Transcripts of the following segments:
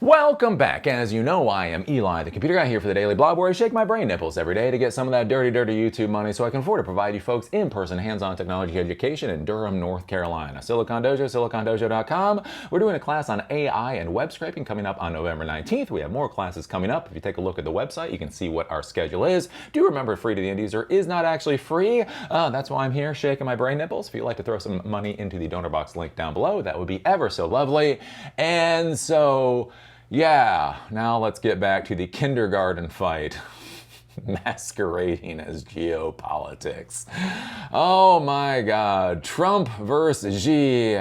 Welcome back. As you know, I am Eli, the computer guy, here for the daily blog where I shake my brain nipples every day to get some of that dirty YouTube money so I can afford to provide you folks in-person hands-on technology education in Durham, North Carolina. Silicon Dojo, silicondojo.com. We're doing a class on AI and web scraping coming up on November 19th. We have more classes coming up. If you take a look at the website, you can see what our schedule is. Do remember, free to the end user is not actually free. That's why I'm here shaking my brain nipples. If you'd like to throw some money into the donor box link down below, that would be ever so lovely. And so, yeah, now let's get back to the kindergarten fight masquerading as geopolitics. Oh my God, Trump versus Xi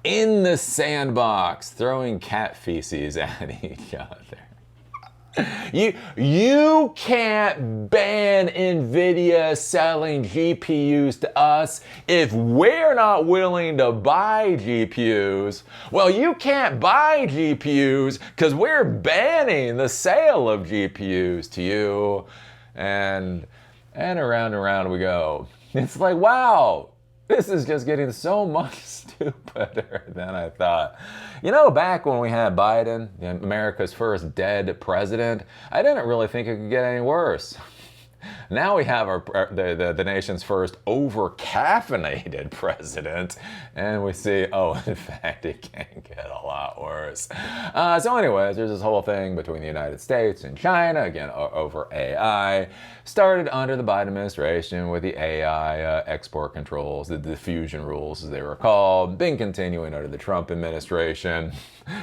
in the sandbox, throwing cat feces at each other. You can't ban NVIDIA selling GPUs to us if we're not willing to buy GPUs. Well, you can't buy GPUs because we're banning the sale of GPUs to you. And around and around we go. It's like, wow, this is just getting so much stupider than I thought. You know, back when we had Biden, America's first dead president, I didn't really think it could get any worse. Now we have the nation's first over-caffeinated president, and we see, oh, in fact, it can get a lot worse. So anyways, there's this whole thing between the United States and China, again, over AI. Started under the Biden administration with the AI export controls, the diffusion rules, as they were called. Been continuing under the Trump administration.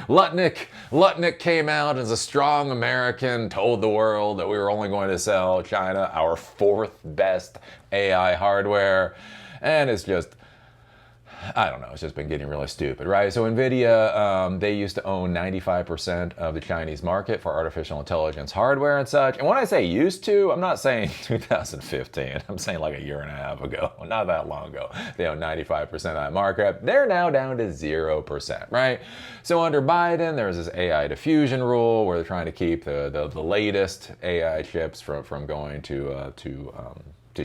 Lutnick came out as a strong American, told the world that we were only going to sell China our fourth best AI hardware. And it's just, I don't know, it's just been getting really stupid, right? So NVIDIA, they used to own 95% of the Chinese market for artificial intelligence hardware and such. And when I say used to, I'm not saying 2015. I'm saying like a year and a half ago, not that long ago. They own 95% of that market. They're now down to 0%, right? So under Biden, there's this AI diffusion rule where they're trying to keep the latest AI chips from going to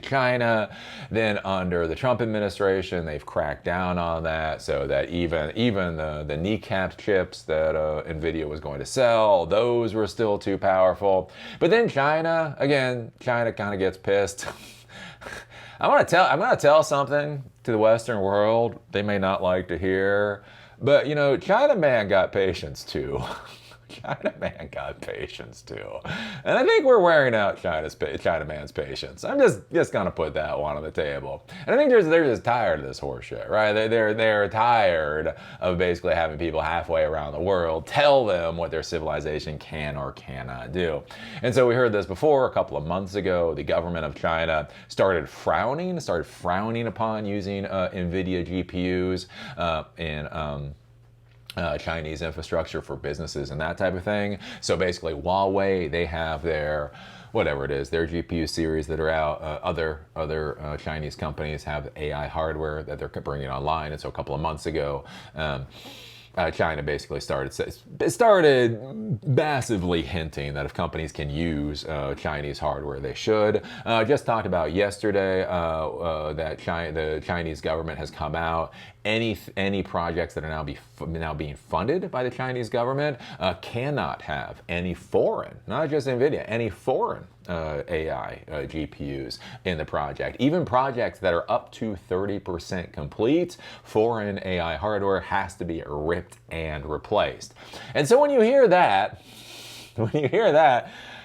China. Then under the Trump administration, they've cracked down on that so that even the kneecapped chips that NVIDIA was going to sell, those were still too powerful. But then China kind of gets pissed. I'm gonna tell something to the Western world they may not like to hear, but you know, China man got patience too. China man got patience too. And I think we're wearing out China man's patience. I'm just gonna put that one on the table. And I think they're just tired of this horseshit, right? They're tired of basically having people halfway around the world tell them what their civilization can or cannot do. And so we heard this before a couple of months ago. The government of China started frowning upon using NVIDIA GPUs in Chinese infrastructure for businesses and that type of thing. So basically Huawei, they have their, whatever it is, their GPU series that are out. Other Chinese companies have AI hardware that they're bringing online. And so a couple of months ago, China basically started massively hinting that if companies can use Chinese hardware, they should. Just talked about yesterday that the Chinese government has come out. Any projects that are now being funded by the Chinese government cannot have any foreign, not just NVIDIA, any foreign AI GPUs in the project. Even projects that are up to 30% complete, foreign AI hardware has to be ripped and replaced. And so when you hear that,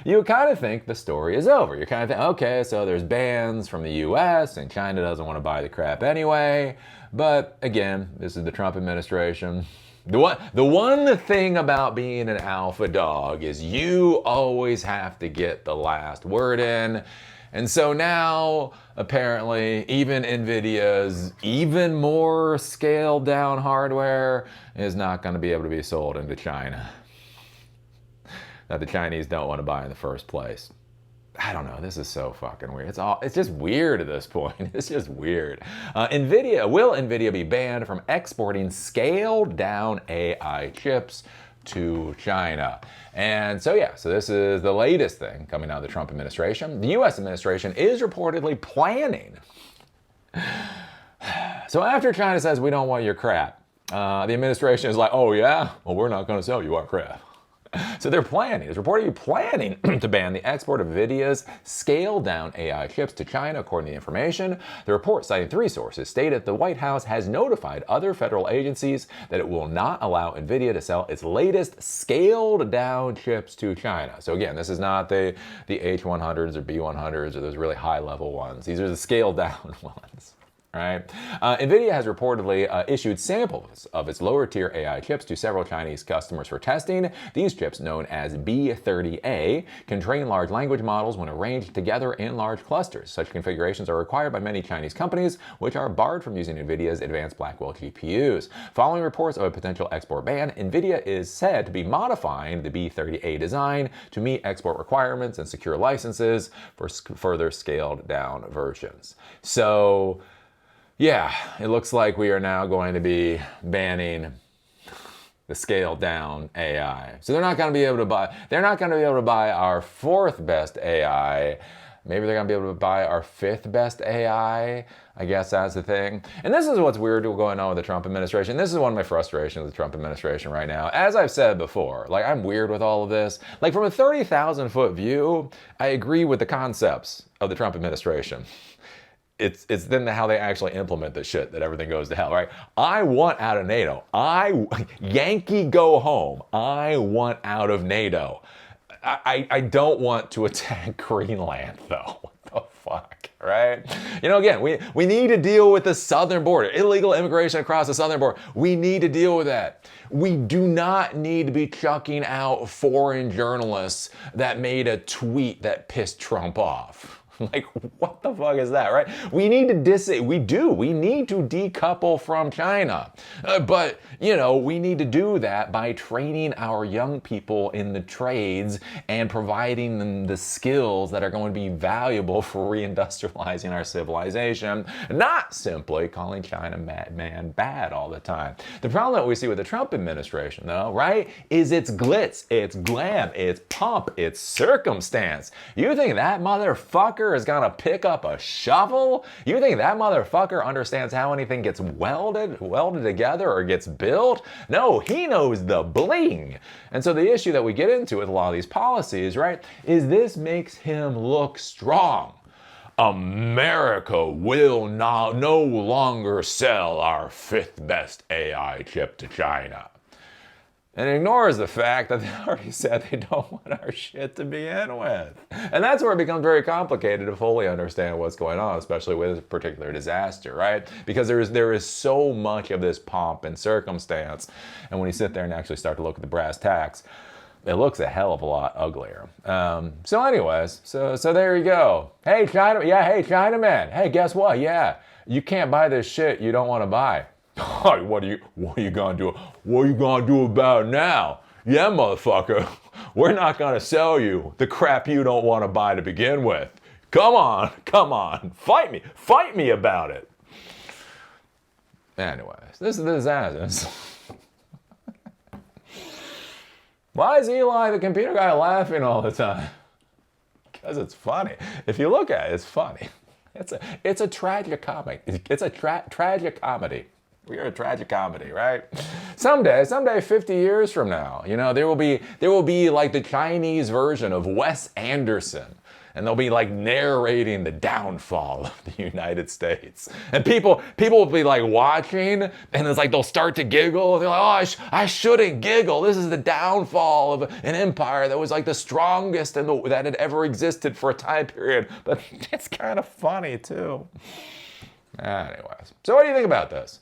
you kind of think the story is over. You kind of think, okay, so there's bans from the US and China doesn't want to buy the crap anyway. But again, this is the Trump administration. The one thing about being an alpha dog is you always have to get the last word in. And so now, apparently, even NVIDIA's even more scaled down hardware is not going to be able to be sold into China, that the Chinese don't want to buy in the first place. I don't know, this is so fucking weird. It's just weird at this point. It's just weird. Will NVIDIA be banned from exporting scaled down AI chips to China? And so this is the latest thing coming out of the Trump administration. The US administration is reportedly planning. So after China says we don't want your crap, the administration is like, oh yeah? Well, we're not gonna sell you our crap. So they're planning, it's reportedly planning to ban the export of NVIDIA's scaled-down AI chips to China, according to the information. The report, citing 3 sources, stated the White House has notified other federal agencies that it will not allow NVIDIA to sell its latest scaled-down chips to China. So again, this is not the H100s or B100s or those really high-level ones. These are the scaled-down ones. Right? NVIDIA has reportedly issued samples of its lower-tier AI chips to several Chinese customers for testing. These chips, known as B30A, can train large language models when arranged together in large clusters. Such configurations are required by many Chinese companies, which are barred from using NVIDIA's advanced Blackwell GPUs. Following reports of a potential export ban, NVIDIA is said to be modifying the B30A design to meet export requirements and secure licenses for further scaled-down versions. So, yeah, it looks like we are now going to be banning the scaled down AI. So they're not going to be able to buy our 4th best AI. Maybe they're going to be able to buy our 5th best AI. I guess that's the thing. And this is what's weird going on with the Trump administration. This is one of my frustrations with the Trump administration right now. As I've said before, like, I'm weird with all of this. Like, from a 30,000-foot view, I agree with the concepts of the Trump administration. It's then how they actually implement this shit that everything goes to hell, right? I want out of NATO. Yankee go home. I want out of NATO. I don't want to attack Greenland, though. What the fuck, right? You know, again, we need to deal with the southern border. Illegal immigration across the southern border. We need to deal with that. We do not need to be chucking out foreign journalists that made a tweet that pissed Trump off. Like, what the fuck is that, right? We need to decouple from China. But, you know, we need to do that by training our young people in the trades and providing them the skills that are going to be valuable for reindustrializing our civilization, not simply calling China madman bad all the time. The problem that we see with the Trump administration, though, right, is it's glitz, it's glam, it's pomp, it's circumstance. You think that motherfucker is gonna pick up a shovel? You think that motherfucker understands how anything gets welded together or gets built? No, he knows the bling. And so the issue that we get into with a lot of these policies, right, is this makes him look strong. America will no longer sell our 5th best AI chip to China. And ignores the fact that they already said they don't want our shit to begin with. And that's where it becomes very complicated to fully understand what's going on, especially with this particular disaster, right? Because there is so much of this pomp and circumstance. And when you sit there and actually start to look at the brass tacks, it looks a hell of a lot uglier. So anyways, so there you go. Hey, Chinaman. Hey, guess what? Yeah, you can't buy this shit you don't want to buy. What are you gonna do? What are you gonna do about it now? Yeah, motherfucker, we're not gonna sell you the crap you don't want to buy to begin with. Come on, fight me about it. Anyways, this is the disaster. Why is Eli, the computer guy, laughing all the time? Because it's funny. If you look at it, it's funny. It's a tragic comedy. It's a tragic comedy. We are a tragic comedy, right? Someday, 50 years from now, you know, there will be like the Chinese version of Wes Anderson. And they'll be like narrating the downfall of the United States. And people will be like watching, and it's like they'll start to giggle. They're like, oh, I shouldn't giggle. This is the downfall of an empire that was like the strongest that had ever existed for a time period. But it's kind of funny too. Anyways, so what do you think about this?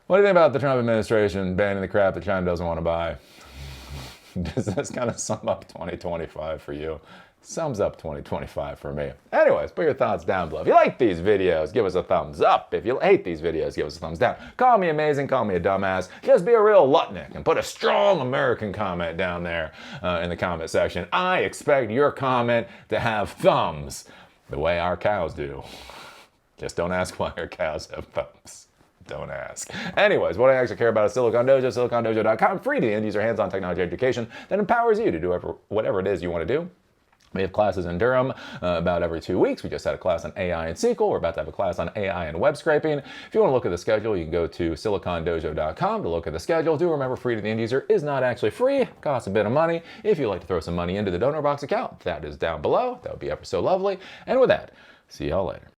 What do you think about the Trump administration banning the crap that China doesn't want to buy? Does this kind of sum up 2025 for you? Sums up 2025 for me. Anyways, put your thoughts down below. If you like these videos, give us a thumbs up. If you hate these videos, give us a thumbs down. Call me amazing, call me a dumbass. Just be a real Lutnick and put a strong American comment down there in the comment section. I expect your comment to have thumbs the way our cows do. Just don't ask why our cows have thumbs. Don't ask. Anyways, what I actually care about is Silicon Dojo, silicondojo.com, free to the end user hands-on technology education that empowers you to do whatever it is you want to do We have classes in Durham about every 2 weeks. We just had a class on AI and SQL. We're about to have a class on AI and web scraping. If you want to look at the schedule, you can go to silicondojo.com to look at the schedule. Do remember, free to the end user is not actually free. It costs a bit of money. If you'd like to throw some money into the donor box account, that is down below. That would be ever so lovely. And with that, see y'all later.